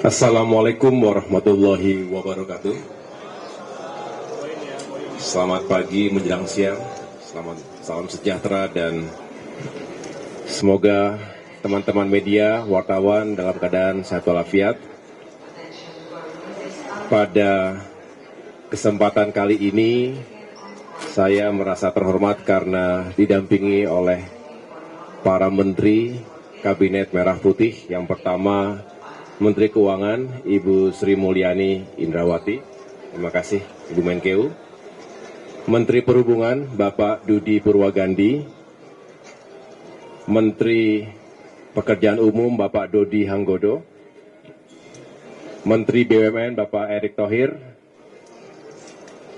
Assalamualaikum warahmatullahi wabarakatuh. Selamat pagi menjelang siang, salam sejahtera dan semoga teman-teman media, wartawan dalam keadaan sehat walafiat. Pada kesempatan kali ini saya merasa terhormat karena didampingi oleh para menteri Kabinet Merah Putih. Yang pertama Menteri Keuangan, Ibu Sri Mulyani Indrawati. Terima kasih, Ibu Menkeu. Menteri Perhubungan, Bapak Dudi Purwagandi. Menteri Pekerjaan Umum, Bapak Dodi Hanggodo. Menteri BUMN, Bapak Erick Thohir.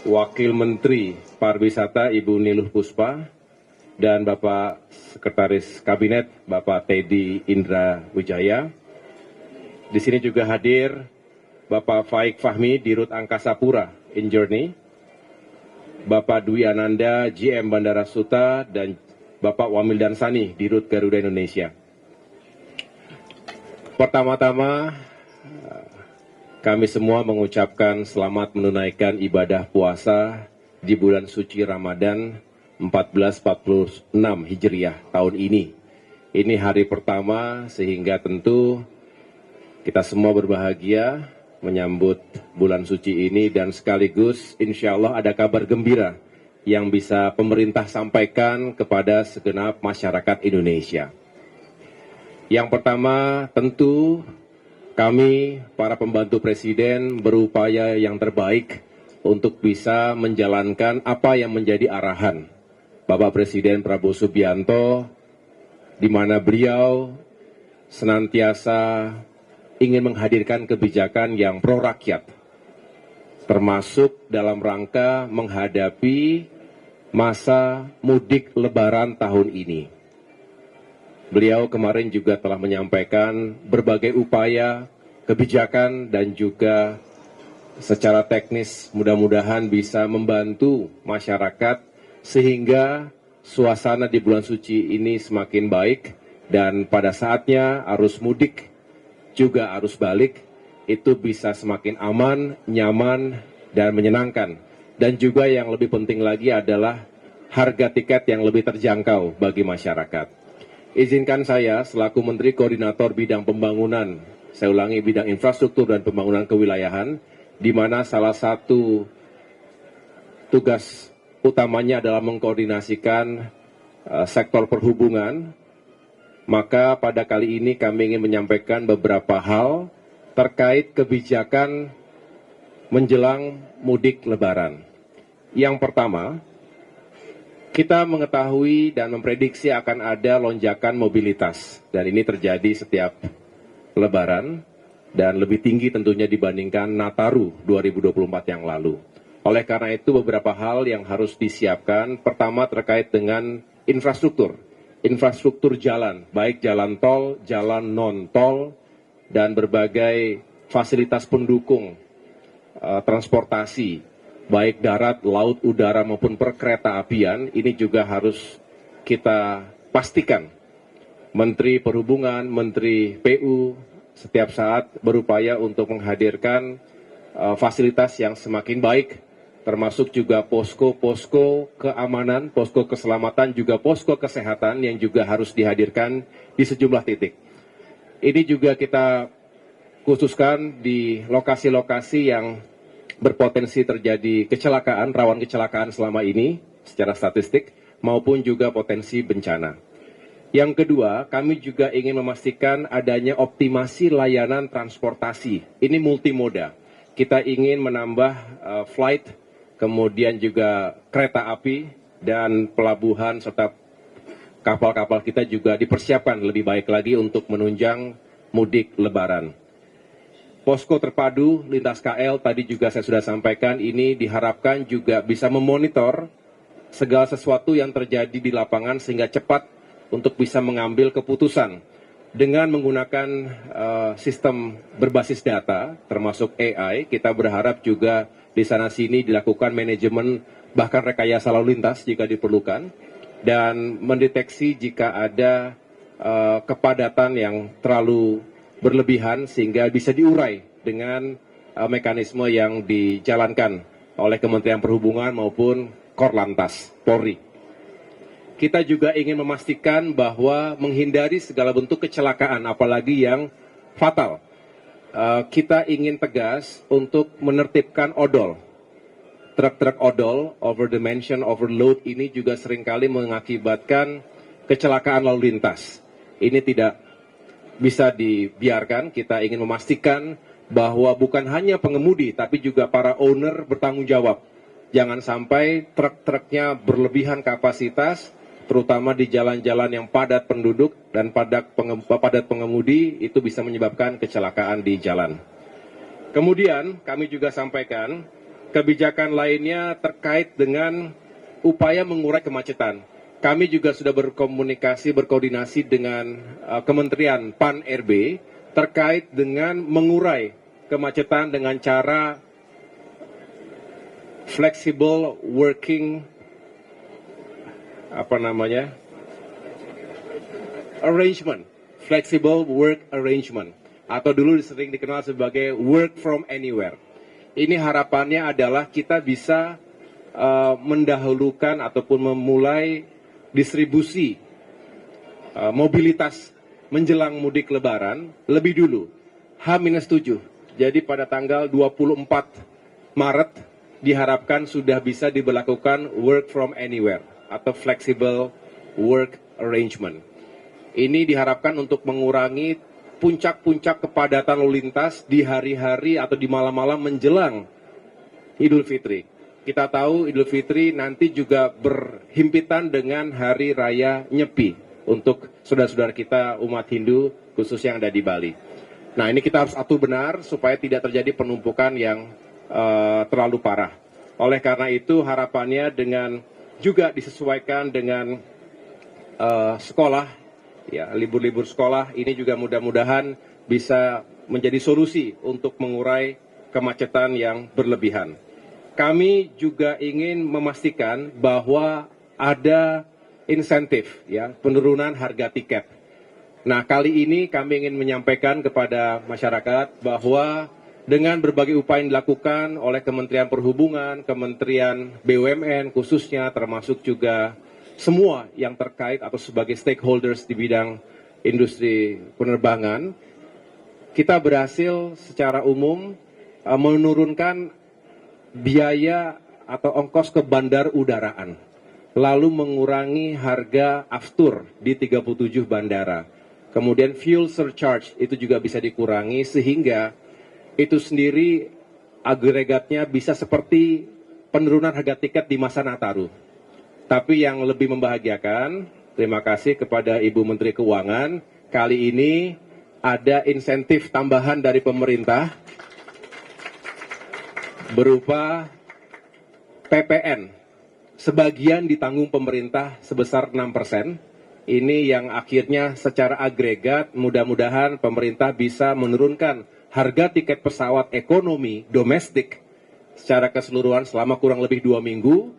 Wakil Menteri Pariwisata, Ibu Niluh Puspa. Dan Bapak Sekretaris Kabinet, Bapak Teddy Indra Wijaya. Di sini juga hadir Bapak Faik Fahmi, Dirut Angkasa Pura Injourney, Bapak Dwi Ananda, GM Bandara Suta, dan Bapak Wamil Dansani, Dirut Garuda Indonesia. Pertama-tama, kami semua mengucapkan selamat menunaikan ibadah puasa di bulan suci Ramadan 1446 Hijriah tahun ini. Ini hari pertama sehingga tentu kita semua berbahagia menyambut bulan suci ini dan sekaligus insya Allah ada kabar gembira yang bisa pemerintah sampaikan kepada segenap masyarakat Indonesia. Yang pertama tentu kami para pembantu Presiden berupaya yang terbaik untuk bisa menjalankan apa yang menjadi arahan Bapak Presiden Prabowo Subianto, di mana beliau senantiasa ingin menghadirkan kebijakan yang pro rakyat, termasuk dalam rangka menghadapi masa mudik lebaran tahun ini. Beliau kemarin juga telah menyampaikan berbagai upaya, kebijakan, dan juga secara teknis mudah-mudahan bisa membantu masyarakat sehingga suasana di bulan suci ini semakin baik dan pada saatnya arus mudik juga arus balik itu bisa semakin aman, nyaman, dan menyenangkan. Dan juga yang lebih penting lagi adalah harga tiket yang lebih terjangkau bagi masyarakat. Izinkan saya selaku Menteri Koordinator Bidang Pembangunan, saya ulangi bidang infrastruktur dan pembangunan kewilayahan, di mana salah satu tugas utamanya adalah mengkoordinasikan sektor perhubungan. Maka pada kali ini kami ingin menyampaikan beberapa hal terkait kebijakan menjelang mudik lebaran. Yang pertama, kita mengetahui dan memprediksi akan ada lonjakan mobilitas. Dan ini terjadi setiap lebaran dan lebih tinggi tentunya dibandingkan Nataru 2024 yang lalu. Oleh karena itu beberapa hal yang harus disiapkan. Pertama terkait dengan infrastruktur jalan, baik jalan tol, jalan non-tol, dan berbagai fasilitas pendukung transportasi, baik darat, laut, udara, maupun perkereta apian, ini juga harus kita pastikan. Menteri Perhubungan, Menteri PU, setiap saat berupaya untuk menghadirkan fasilitas yang semakin baik, termasuk juga posko-posko keamanan, posko keselamatan, juga posko kesehatan yang juga harus dihadirkan di sejumlah titik. Ini juga kita khususkan di lokasi-lokasi yang berpotensi terjadi kecelakaan, rawan kecelakaan selama ini secara statistik, maupun juga potensi bencana. Yang kedua, kami juga ingin memastikan adanya optimasi layanan transportasi. Ini multimoda. Kita ingin menambah flight, kemudian juga kereta api dan pelabuhan serta kapal-kapal kita juga dipersiapkan lebih baik lagi untuk menunjang mudik lebaran. Posko terpadu lintas KL tadi juga saya sudah sampaikan, ini diharapkan juga bisa memonitor segala sesuatu yang terjadi di lapangan sehingga cepat untuk bisa mengambil keputusan dengan menggunakan sistem berbasis data termasuk AI. Kita berharap juga di sana-sini dilakukan manajemen bahkan rekayasa lalu lintas jika diperlukan dan mendeteksi jika ada kepadatan yang terlalu berlebihan sehingga bisa diurai dengan mekanisme yang dijalankan oleh Kementerian Perhubungan maupun Korlantas Polri. Kita juga ingin memastikan bahwa menghindari segala bentuk kecelakaan, apalagi yang fatal. Kita ingin tegas untuk menertibkan odol. Truk-truk odol, over dimension, overload ini juga seringkali mengakibatkan kecelakaan lalu lintas. Ini tidak bisa dibiarkan. Kita ingin memastikan bahwa bukan hanya pengemudi, tapi juga para owner bertanggung jawab. Jangan sampai truk-truknya berlebihan kapasitas, terutama di jalan-jalan yang padat penduduk dan padat pengemudi, itu bisa menyebabkan kecelakaan di jalan. Kemudian kami juga sampaikan kebijakan lainnya terkait dengan upaya mengurai kemacetan. Kami juga sudah berkoordinasi dengan Kementerian PAN-RB terkait dengan mengurai kemacetan dengan cara flexible working arrangement, flexible work arrangement, atau dulu sering dikenal sebagai work from anywhere. Ini harapannya adalah kita bisa mendahulukan ataupun memulai distribusi mobilitas menjelang mudik lebaran lebih dulu, H-7. Jadi pada tanggal 24 Maret diharapkan sudah bisa diberlakukan work from anywhere atau flexible work arrangement. Ini diharapkan untuk mengurangi puncak-puncak kepadatan lalu lintas di hari-hari atau di malam-malam menjelang Idul Fitri. Kita tahu Idul Fitri nanti juga berhimpitan dengan Hari Raya Nyepi untuk saudara-saudara kita umat Hindu khususnya yang ada di Bali. Nah, ini kita harus atur benar supaya tidak terjadi penumpukan yang terlalu parah. Oleh karena itu harapannya dengan juga disesuaikan dengan sekolah, ya, libur-libur sekolah ini juga mudah-mudahan bisa menjadi solusi untuk mengurai kemacetan yang berlebihan. Kami juga ingin memastikan bahwa ada insentif, ya, penurunan harga tiket. Nah, kali ini kami ingin menyampaikan kepada masyarakat bahwa dengan berbagai upaya yang dilakukan oleh Kementerian Perhubungan, Kementerian BUMN khususnya, termasuk juga semua yang terkait atau sebagai stakeholders di bidang industri penerbangan, kita berhasil secara umum menurunkan biaya atau ongkos ke bandar udaraan, lalu mengurangi harga aftur di 37 bandara. Kemudian fuel surcharge itu juga bisa dikurangi sehingga itu sendiri agregatnya bisa seperti penurunan harga tiket di masa Nataru. Tapi yang lebih membahagiakan, terima kasih kepada Ibu Menteri Keuangan, kali ini ada insentif tambahan dari pemerintah berupa PPN. Sebagian ditanggung pemerintah sebesar 6%. Ini yang akhirnya secara agregat mudah-mudahan pemerintah bisa menurunkan harga tiket pesawat ekonomi domestik secara keseluruhan selama kurang lebih 2 minggu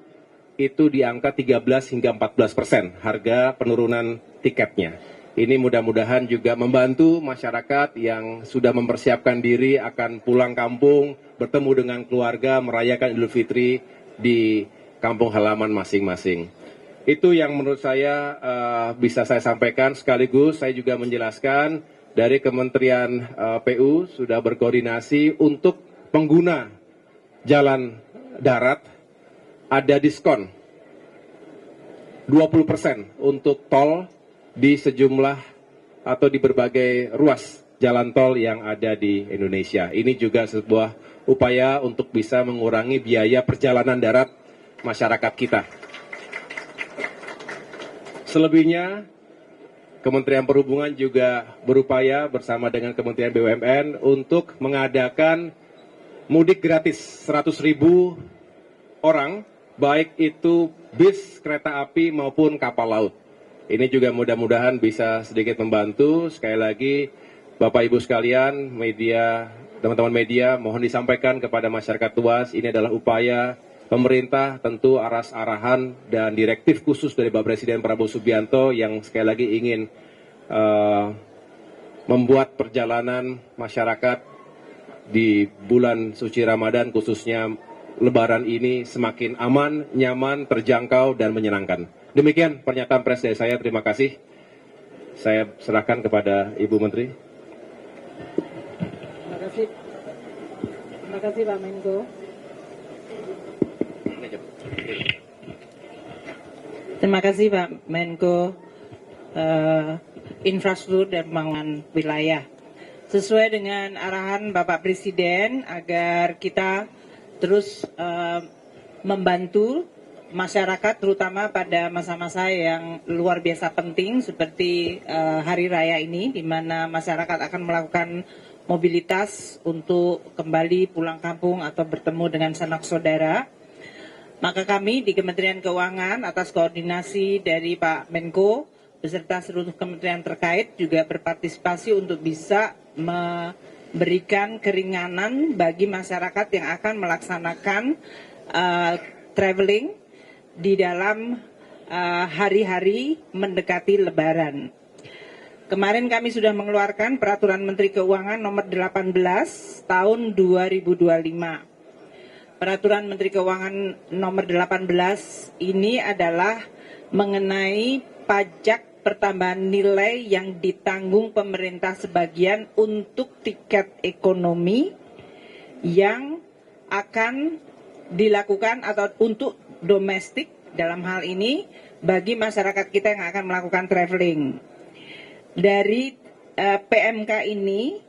itu di angka 13 hingga 14% harga penurunan tiketnya. Ini mudah-mudahan juga membantu masyarakat yang sudah mempersiapkan diri akan pulang kampung, bertemu dengan keluarga, merayakan Idul Fitri di kampung halaman masing-masing. Itu yang menurut saya bisa saya sampaikan. Sekaligus saya juga menjelaskan dari Kementerian PU sudah berkoordinasi untuk pengguna jalan darat ada diskon 20% untuk tol di sejumlah atau di berbagai ruas jalan tol yang ada di Indonesia. Ini juga sebuah upaya untuk bisa mengurangi biaya perjalanan darat masyarakat kita. Selebihnya, Kementerian Perhubungan juga berupaya bersama dengan Kementerian BUMN untuk mengadakan mudik gratis 100.000 orang, baik itu bis, kereta api maupun kapal laut. Ini juga mudah-mudahan bisa sedikit membantu. Sekali lagi, Bapak Ibu sekalian, media, teman-teman media, mohon disampaikan kepada masyarakat luas, ini adalah upaya pemerintah tentu aras-arahan dan direktif khusus dari Bapak Presiden Prabowo Subianto yang sekali lagi ingin membuat perjalanan masyarakat di bulan suci Ramadan khususnya Lebaran ini semakin aman, nyaman, terjangkau, dan menyenangkan. Demikian pernyataan pers dari saya. Terima kasih. Saya serahkan kepada Ibu Menteri. Terima kasih Pak Menko. Terima kasih Pak Menko Infrastruktur dan Pembangunan Wilayah. Sesuai dengan arahan Bapak Presiden agar kita terus membantu masyarakat terutama pada masa-masa yang luar biasa penting seperti Hari Raya ini, di mana masyarakat akan melakukan mobilitas untuk kembali pulang kampung atau bertemu dengan sanak saudara. Maka kami di Kementerian Keuangan atas koordinasi dari Pak Menko beserta seluruh kementerian terkait juga berpartisipasi untuk bisa memberikan keringanan bagi masyarakat yang akan melaksanakan traveling di dalam hari-hari mendekati Lebaran. Kemarin kami sudah mengeluarkan Peraturan Menteri Keuangan nomor 18 tahun 2025. Peraturan Menteri Keuangan nomor 18 ini adalah mengenai pajak pertambahan nilai yang ditanggung pemerintah sebagian untuk tiket ekonomi yang akan dilakukan atau untuk domestik dalam hal ini bagi masyarakat kita yang akan melakukan traveling. Dari PMK ini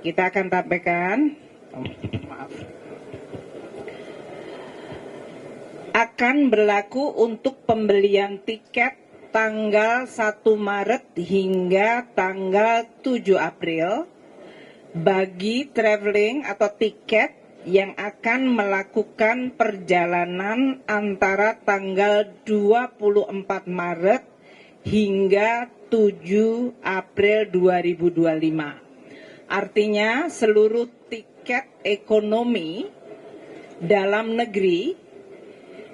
kita akan sampaikan akan berlaku untuk pembelian tiket tanggal 1 Maret hingga tanggal 7 April bagi traveling atau tiket yang akan melakukan perjalanan antara tanggal 24 Maret hingga 7 April 2025. Artinya seluruh tiket ekonomi dalam negeri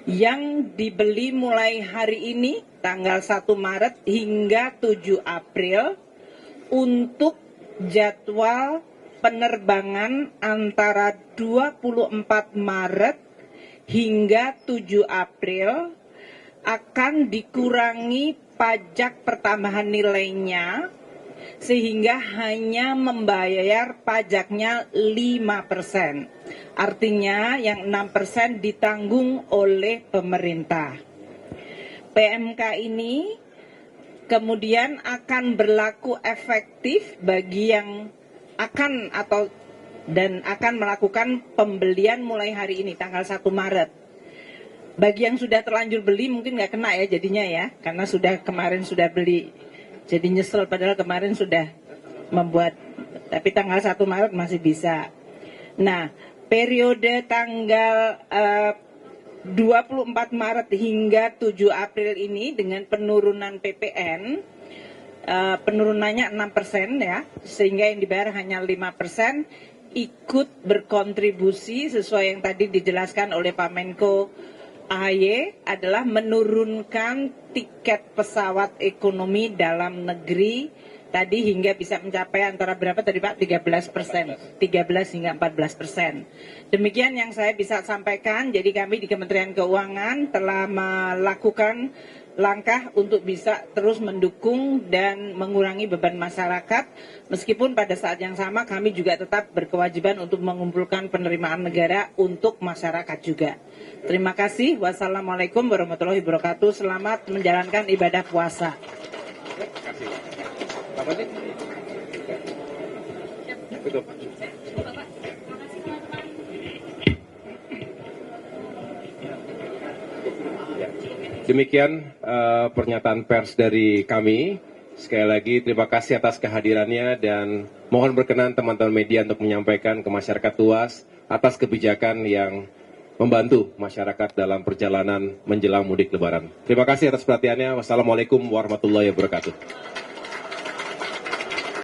yang dibeli mulai hari ini tanggal 1 Maret hingga 7 April untuk jadwal penerbangan antara 24 Maret hingga 7 April akan dikurangi pajak pertambahan nilainya sehingga hanya membayar pajaknya 5%. Artinya yang 6% ditanggung oleh pemerintah. PMK ini kemudian akan berlaku efektif bagi yang akan akan melakukan pembelian mulai hari ini tanggal 1 Maret. Bagi yang sudah terlanjur beli mungkin nggak kena ya jadinya ya, karena kemarin sudah beli. Jadi nyesel padahal kemarin sudah membuat, tapi tanggal 1 Maret masih bisa. Nah, periode tanggal 24 Maret hingga 7 April ini dengan penurunan PPN, penurunannya 6% ya, sehingga yang dibayar hanya 5%, ikut berkontribusi sesuai yang tadi dijelaskan oleh Pak Menko AHY adalah menurunkan tiket pesawat ekonomi dalam negeri tadi hingga bisa mencapai antara berapa tadi Pak? 13%, 13 hingga 14%. Demikian yang saya bisa sampaikan. Jadi kami di Kementerian Keuangan telah melakukan langkah untuk bisa terus mendukung dan mengurangi beban masyarakat, meskipun pada saat yang sama kami juga tetap berkewajiban untuk mengumpulkan penerimaan negara untuk masyarakat juga. Terima kasih. Wassalamualaikum warahmatullahi wabarakatuh. Selamat menjalankan ibadah puasa. Demikian pernyataan pers dari kami. Sekali lagi terima kasih atas kehadirannya dan mohon berkenan teman-teman media untuk menyampaikan ke masyarakat luas atas kebijakan yang membantu masyarakat dalam perjalanan menjelang mudik Lebaran. Terima kasih atas perhatiannya. Wassalamualaikum warahmatullahi wabarakatuh.